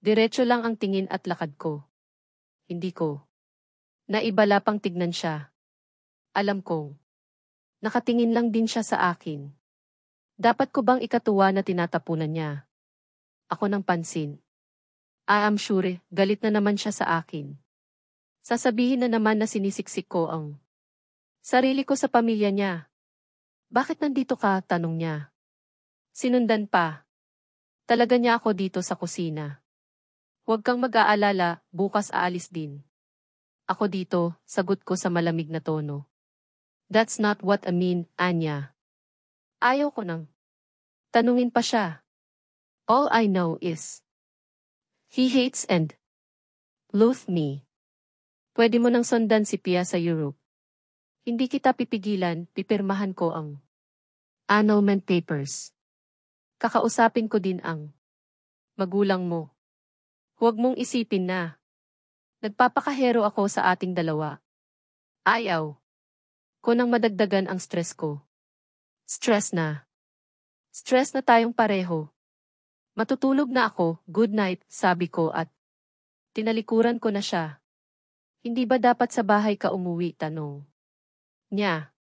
Diretso lang ang tingin at lakad ko. Hindi ko. Naibala pang tignan siya. Alam kong. Nakatingin lang din siya sa akin. Dapat ko bang ikatuwa na tinatapunan niya? Ako ng pansin. I am sure, galit na naman siya sa akin. Sasabihin na naman na sinisiksik ko ang sarili ko sa pamilya niya. Bakit nandito ka? Tanong niya. Sinundan pa. Talaga niya ako dito sa kusina. Huwag kang mag-aalala, bukas aalis din. Ako dito, sagot ko sa malamig na tono. That's not what I mean, Anya. Ayaw ko nang tanungin pa siya. All I know is he hates and loathes me. Pwede mo nang sundan si Pia sa Europe. Hindi kita pipigilan, pipirmahan ko ang annulment papers. Kakausapin ko din ang magulang mo. Huwag mong isipin na nagpapakahero ako sa ating dalawa. Ayaw ko nang madagdagan ang stress ko. Stress na. Stress na tayong pareho. Matutulog na ako, good night, sabi ko at tinalikuran ko na siya. Hindi ba dapat sa bahay ka umuwi? Tanong niya.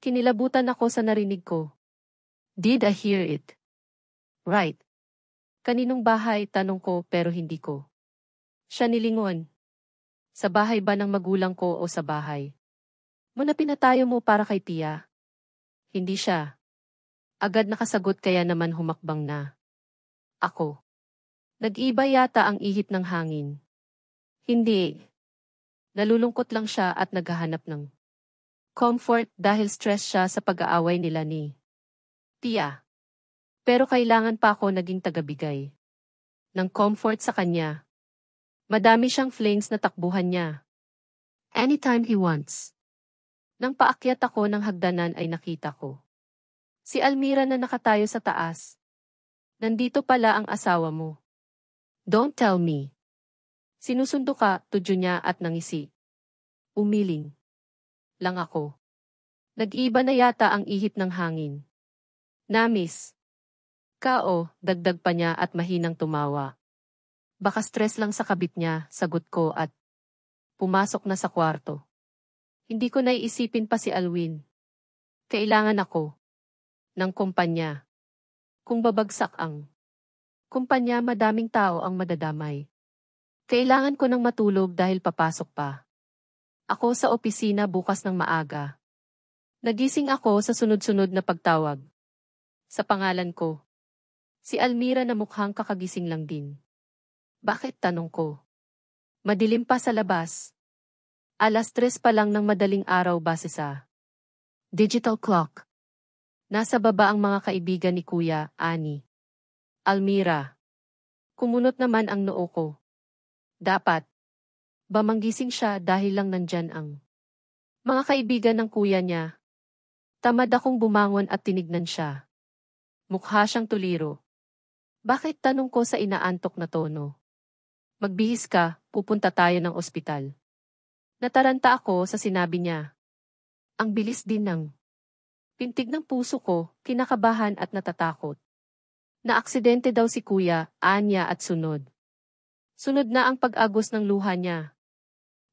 Kinilabutan ako sa narinig ko. Did I hear it? Right. Kaninong bahay? Tanong ko pero hindi ko siya nilingon. Sa bahay ba ng magulang ko o sa bahay? Muna pinatayo mo para kay Tia. Hindi siya. Agad nakasagot kaya naman humakbang na. Ako. Nag-iba yata ang ihip ng hangin. Hindi. Nalulungkot lang siya at naghahanap ng comfort dahil stress siya sa pag-aaway nila ni Tia. Pero kailangan pa ako naging tagabigay ng comfort sa kanya. Madami siyang flings na takbuhan niya. Anytime he wants. Nang paakyat ako ng hagdanan ay nakita ko si Almira na nakatayo sa taas. Nandito pala ang asawa mo. Don't tell me. Sinusundo ka, tudyo niya at nangisi. Umiling lang ako. Nag-iba na yata ang ihip ng hangin. Namis. Kao, dagdag pa niya at mahinang tumawa. Baka stress lang sa kabit niya, sagot ko at pumasok na sa kwarto. Hindi ko naiisipin pa si Alwin. Kailangan ako ng kumpanya. Kung babagsak ang kumpanya, madaming tao ang madadamay. Kailangan ko ng matulog dahil papasok pa ako sa opisina bukas ng maaga. Nagising ako sa sunod-sunod na pagtawag. Sa pangalan ko. Si Almira na mukhang kakagising lang din. Bakit? Tanong ko. Madilim pa sa labas. 3:00 pa lang ng madaling araw base sa digital clock. Nasa baba ang mga kaibigan ni Kuya, Ani. Almira. Kumunot naman ang noo ko. Dapat ba manggising siya dahil lang nandyan ang mga kaibigan ng kuya niya? Tamad akong bumangon at tinignan siya. Mukha siyang tuliro. Bakit? Tanong ko sa inaantok na tono. Magbihis ka, pupunta tayo ng ospital. Nataranta ako sa sinabi niya. Ang bilis din ng pintig ng puso ko, kinakabahan at natatakot. Naaksidente daw si Kuya, Anya at sunod. Sunod na ang pag-agos ng luha niya.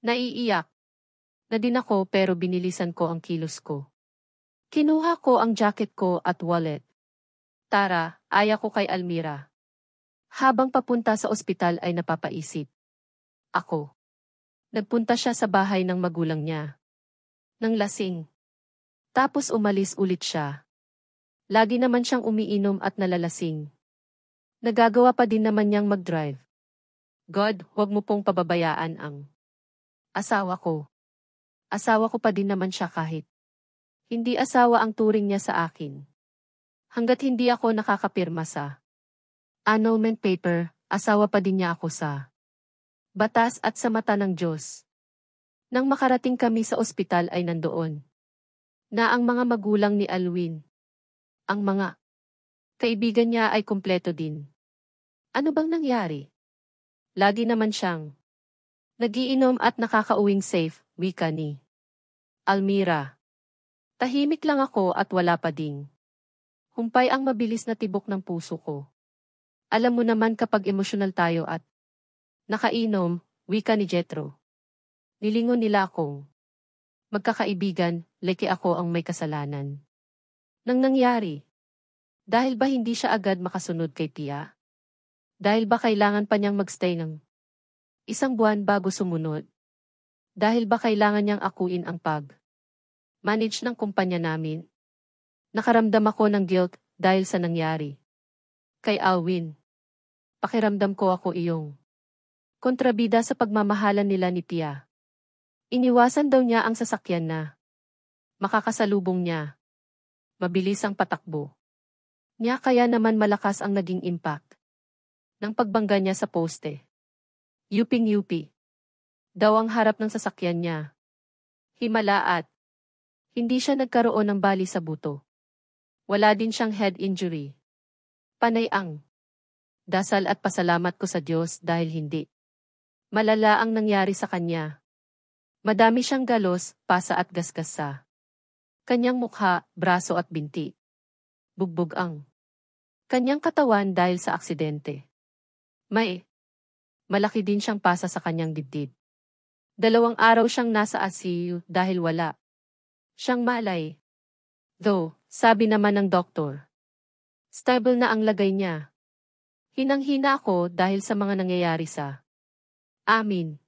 Naiiyak na din ako pero binilisan ko ang kilos ko. Kinuha ko ang jacket ko at wallet. Tara, aya ko kay Almira. Habang papunta sa ospital ay napapaisip. Ako. Nagpunta siya sa bahay ng magulang niya. Nang lasing. Tapos umalis ulit siya. Lagi naman siyang umiinom at nalalasing. Nagagawa pa din naman niyang mag-drive. God, huwag mo pong pababayaan ang asawa ko. Asawa ko pa din naman siya kahit hindi asawa ang turing niya sa akin. Hanggat hindi ako nakakapirma sa annulment paper, asawa pa din niya ako sa batas at sa mata ng Diyos. Nang makarating kami sa ospital ay nandoon na ang mga magulang ni Alwin. Ang mga kaibigan niya ay kumpleto din. Ano bang nangyari? Lagi naman siyang nagiinom at nakakauwing safe, wika ni Almira. Tahimik lang ako at wala pa ding humpay ang mabilis na tibok ng puso ko. Alam mo naman kapag emosyonal tayo at nakainom, wika ni Jethro. Nilingon nila akong magkakaibigan, leke ako ang may kasalanan. Nang nangyari, dahil ba hindi siya agad makasunod kay Tia? Dahil ba kailangan pa niyang magstay ng isang buwan bago sumunod? Dahil ba kailangan niyang akuin ang manage ng kumpanya namin? Nakaramdam ako ng guilt dahil sa nangyari. Kay Alwin, pakiramdam ko ako iyong kontrabida sa pagmamahalan nila ni Tia. Iniwasan daw niya ang sasakyan na makakasalubong niya. Mabilis ang patakbo niya kaya naman malakas ang naging impact ng pagbangga niya sa poste. Yuping-yupi daw ang harap ng sasakyan niya. Himala at hindi siya nagkaroon ng bali sa buto. Wala din siyang head injury. Panay ang dasal at pasalamat ko sa Diyos dahil hindi malala ang nangyari sa kanya. Madami siyang galos, pasa at gasgas sa kanyang mukha, braso at binti. Bugbog ang kanyang katawan dahil sa aksidente. May malaki din siyang pasa sa kanyang dibdib. 2 araw siyang nasa ICU dahil wala siyang malay. Though, sabi naman ng doktor, stable na ang lagay niya. Hinang-hina ako dahil sa mga nangyayari sa amin.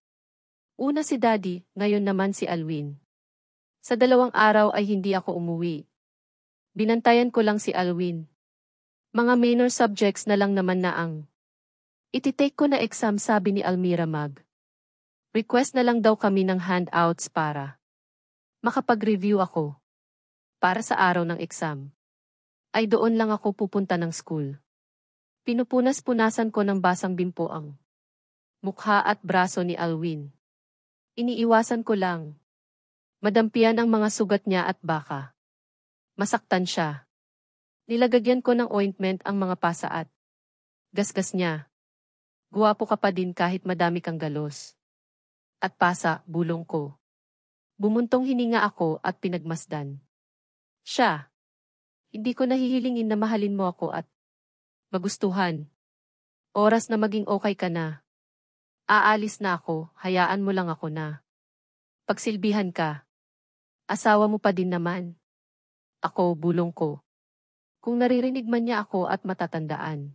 Una si Daddy, ngayon naman si Alwin. Sa 2 araw ay hindi ako umuwi. Binantayan ko lang si Alwin. Mga minor subjects na lang naman na ang ititake ko na exam sabi ni Almira Mag. Request na lang daw kami ng handouts para makapag-review ako. Para sa araw ng exam, ay doon lang ako pupunta ng school. Pinupunas-punasan ko ng basang bimpo ang mukha at braso ni Alwin. Iniiwasan ko lang. Madampian ang mga sugat niya at baka masaktan siya. Nilagagyan ko ng ointment ang mga pasa at gasgas niya. Guwapo ka pa din kahit madami kang galos. At pasa, bulong ko. Bumuntong hininga ako at pinagmasdan siya. Hindi ko nahihilingin na mahalin mo ako at magustuhan. Oras na maging okay ka na. Aalis na ako, hayaan mo lang ako na pagsilbihan ka. Asawa mo pa din naman. Ako, bulong ko. Kung naririnig man niya ako at matatandaan.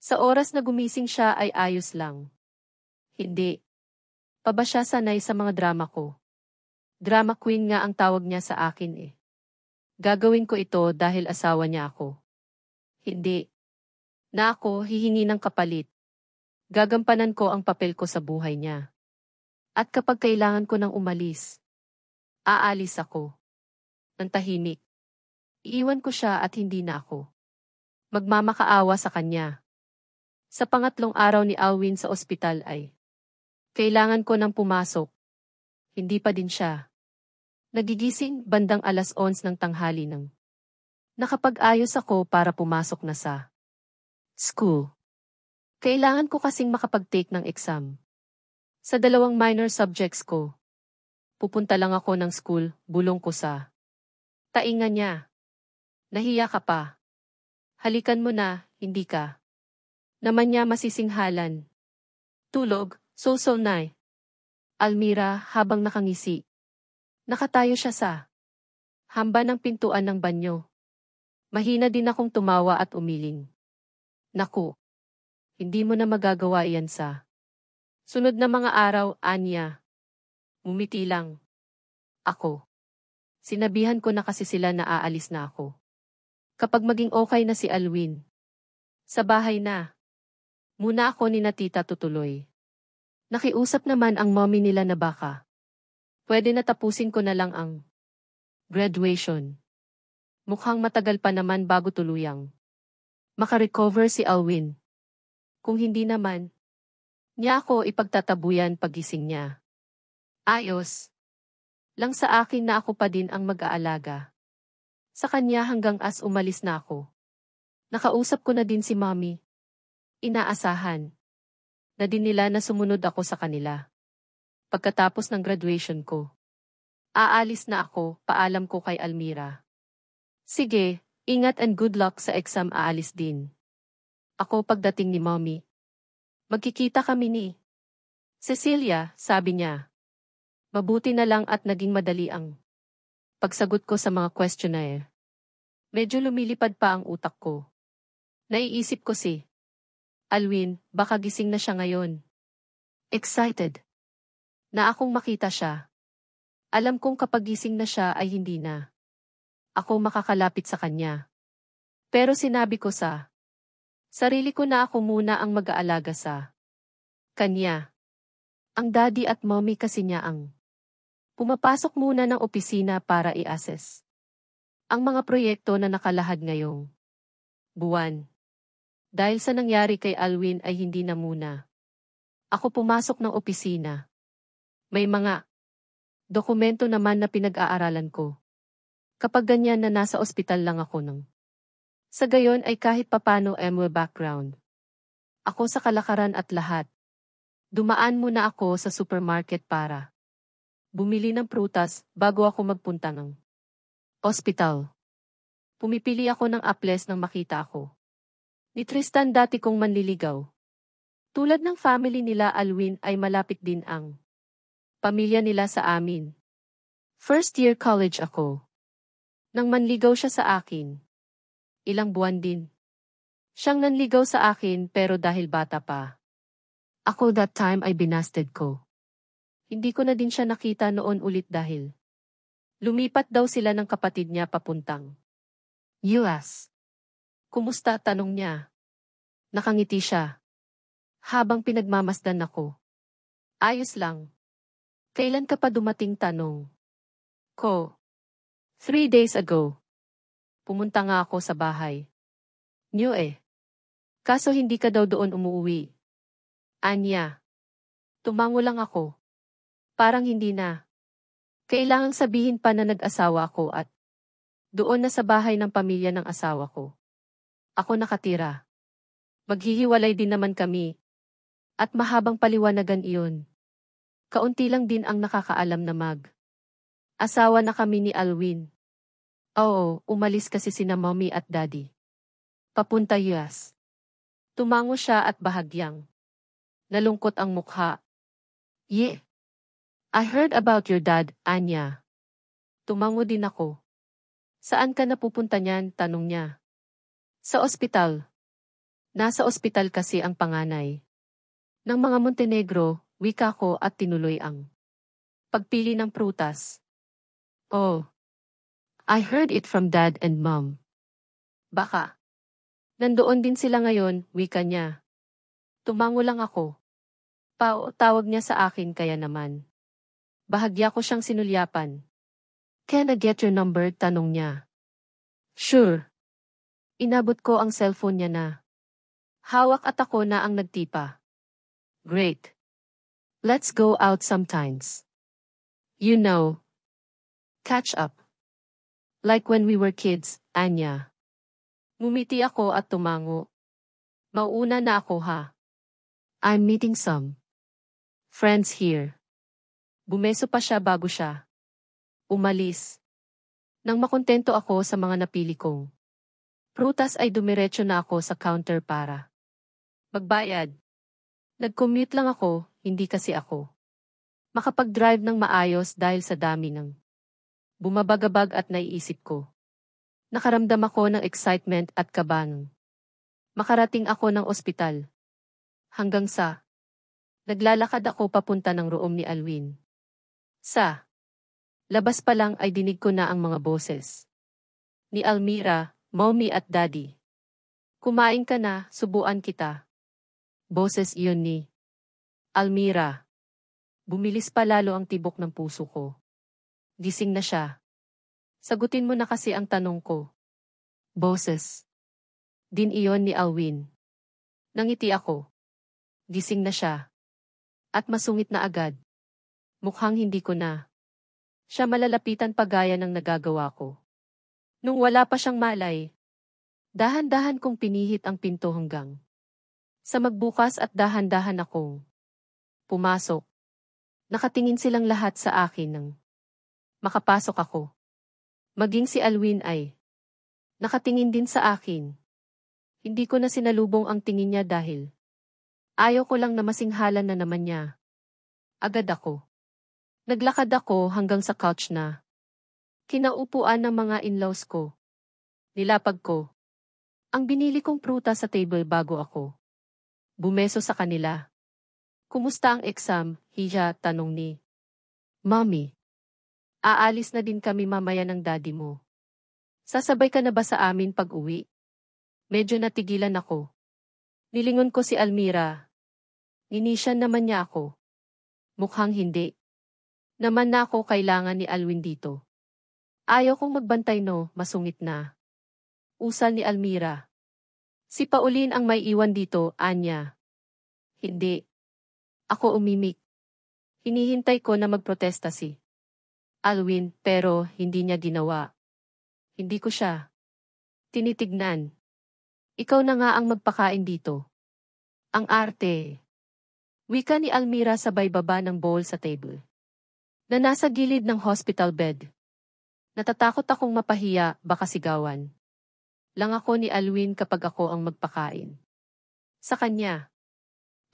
Sa oras na gumising siya ay ayos lang. Hindi. Pa ba siya sanay sa mga drama ko? Drama queen nga ang tawag niya sa akin eh. Gagawin ko ito dahil asawa niya ako. Hindi. Na ako hihingi ng kapalit. Gagampanan ko ang papel ko sa buhay niya. At kapag kailangan ko ng umalis, aalis ako. Nang tahimik. Iiwan ko siya at hindi na ako magmamakaawa sa kanya. Sa pangatlong araw ni Alwin sa ospital ay kailangan ko nang pumasok. Hindi pa din siya nagigising bandang 11:00 ng tanghali nang nakapag-ayos ako para pumasok na sa school. Kailangan ko kasing makapag-take ng exam. Sa 2 minor subjects ko. Pupunta lang ako ng school, bulong ko sa tainga niya. Nahiya ka pa. Halikan mo na, hindi ka naman niya masisinghalan. Tulog, so na. Almira habang nakangisi. Nakatayo siya sa hamba ng pintuan ng banyo. Mahina din akong tumawa at umiling. Naku, hindi mo na magagawa iyan sa sunod na mga araw, Anya. Mumiti lang. Ako. Sinabihan ko na kasi sila na aalis na ako. Kapag maging okay na si Alwin. Sa bahay na. Muna ako ni na tita tutuloy. Nakiusap naman ang mommy nila na baka pwede na tapusin ko na lang ang graduation. Mukhang matagal pa naman bago tuluyang makarecover si Alwin. Kung hindi naman, niya ako ipagtatabuyan pagising niya. Ayos. Lang sa akin na ako pa din ang mag-aalaga. Sa kanya hanggang as umalis na ako. Nakausap ko na din si mommy. Inaasahan na din nila na sumunod ako sa kanila. Pagkatapos ng graduation ko. Aalis na ako, paalam ko kay Almira. Sige, ingat and good luck sa exam aalis din. Ako pagdating ni Mommy. Magkikita kami ni Cecilia, sabi niya. Mabuti na lang at naging madali ang pagsagot ko sa mga questionnaire. Medyo lumilipad pa ang utak ko. Naiisip ko si Alwin, baka gising na siya ngayon. Excited na akong makita siya. Alam kong kapag gising na siya ay hindi na ako makakalapit sa kanya. Pero sinabi ko sa sarili ko na ako muna ang mag-aalaga sa kanya. Ang daddy at mommy kasi niya ang pumapasok muna ng opisina para i-assess ang mga proyekto na nakalahad ngayong buwan. Dahil sa nangyari kay Alwin ay hindi na muna ako pumasok ng opisina. May mga dokumento naman na pinag-aaralan ko. Kapag ganyan na nasa ospital lang ako nang. Sa gayon ay kahit papano MW background. Ako sa kalakaran at lahat. Dumaan muna ako sa supermarket para bumili ng prutas bago ako magpunta ng ospital. Pumipili ako ng aples nang makita ako ni Tristan, dati kong manliligaw. Tulad ng family nila Alwin ay malapit din ang pamilya nila sa amin. First year college ako. Nang manligaw siya sa akin. Ilang buwan din siyang nanligaw sa akin pero dahil bata pa ako that time ay binasted ko. Hindi ko na din siya nakita noon ulit dahil lumipat daw sila ng kapatid niya papuntang US. Kumusta? Tanong niya. Nakangiti siya. Habang pinagmamasdan ako. Ayos lang. Kailan ka pa dumating? Tanong ko. 3 days ago. Pumunta nga ako sa bahay niyo eh. Kaso hindi ka daw doon umuwi. Anya. Tumango lang ako. Parang hindi na kailangang sabihin pa na nag-asawa ako at doon na sa bahay ng pamilya ng asawa ko ako nakatira. Maghihiwalay din naman kami. At mahabang paliwanagan iyon. Kaunti lang din ang nakakaalam na asawa na kami ni Alwin. Oo, umalis kasi sina mommy at daddy. Papunta US. Tumango siya at bahagyang nalungkot ang mukha. Yeah. I heard about your dad, Anya. Tumango din ako. Saan ka napupunta niyan? Tanong niya. Sa ospital. Nasa ospital kasi ang panganay ng mga Montenegro, wika ko at tinuloy ang pagpili ng prutas. Oh, I heard it from dad and mom. Baka nandoon din sila ngayon, wika niya. Tumango lang ako. Tawag niya sa akin kaya naman. Bahagya ko siyang sinulyapan. Can I get your number? Tanong niya. Sure. Inabot ko ang cellphone niya na. Hawak at ako na ang nagtipa. Great. Let's go out sometimes. You know. Catch up. Like when we were kids, Anya. Ngumiti ako at tumango. Mauuna na ako ha. I'm meeting some friends here. Bumeso pa siya bago siya umalis. Nang makontento ako sa mga napili kong prutas ay dumiretso na ako sa counter para magbayad. Nag-commute lang ako, hindi kasi ako makapag-drive ng maayos dahil sa dami ng bumabagabag at naiisip ko. Nakaramdam ako ng excitement at kaba nang makarating ako ng ospital. Hanggang sa naglalakad ako papunta ng room ni Alwin. Sa labas pa lang ay dinig ko na ang mga boses ni Almira, mommy at daddy. Kumain ka na, subuan kita. Boses iyon ni Almira. Bumilis pa lalo ang tibok ng puso ko. Gising na siya. Sagutin mo na kasi ang tanong ko. Boses din iyon ni Alwin. Nangiti ako. Gising na siya. At masungit na agad. Mukhang hindi ko na siya malalapitan pa gaya ng nagagawa ko. Nung wala pa siyang malay, dahan-dahan kong pinihit ang pinto hanggang sa magbukas at dahan-dahan akong pumasok. Nakatingin silang lahat sa akin nang makapasok ako. Maging si Alwin ay nakatingin din sa akin. Hindi ko na sinalubong ang tingin niya dahil ayaw ko lang na masinghalan na naman niya. Agad ako. Naglakad ako hanggang sa couch na kinaupuan ng mga in-laws ko. Nilapag ko ang binili kong prutas sa table bago ako bumeso sa kanila. Kumusta ang exam? Hiya, tanong ni Mommy. Aalis na din kami mamaya ng daddy mo. Sasabay ka na ba sa amin pag-uwi? Medyo natigilan ako. Nilingon ko si Almira. Ninisyan naman niya ako. Mukhang hindi. Naman na ako kailangan ni Alwin dito. Ayaw kong magbantay no, masungit na. Usal ni Almira. Si Pauline ang may iwan dito, Anya. Hindi. Ako umimik. Hinihintay ko na magprotesta si Alwin, pero hindi niya ginawa. Hindi ko siya tinitignan. Ikaw na nga ang magpakain dito. Ang arte. Wika ni Almira sabay baba ng bowl sa table na nasa gilid ng hospital bed. Natatakot akong mapahiya, baka sigawan lang ako ni Alwin kapag ako ang magpakain sa kanya.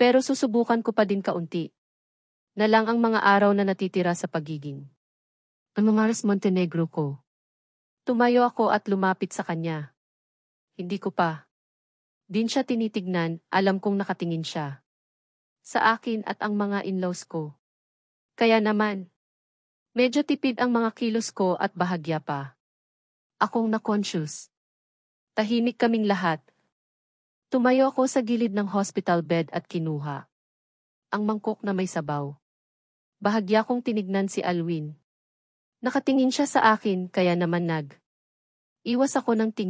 Pero susubukan ko pa din kaunti na lang ang mga araw na natitira sa pagiging ang Mars Montenegro ko. Tumayo ako at lumapit sa kanya. Hindi ko pa din siya tinitignan, alam kong nakatingin siya sa akin at ang mga in-laws ko. Kaya naman, medyo tipid ang mga kilos ko at bahagya pa akong na-conscious. Tahimik kaming lahat. Tumayo ako sa gilid ng hospital bed at kinuha ang mangkok na may sabaw. Bahagya kong tinignan si Alwin. Nakatingin siya sa akin kaya naman iwas ako ng tingin.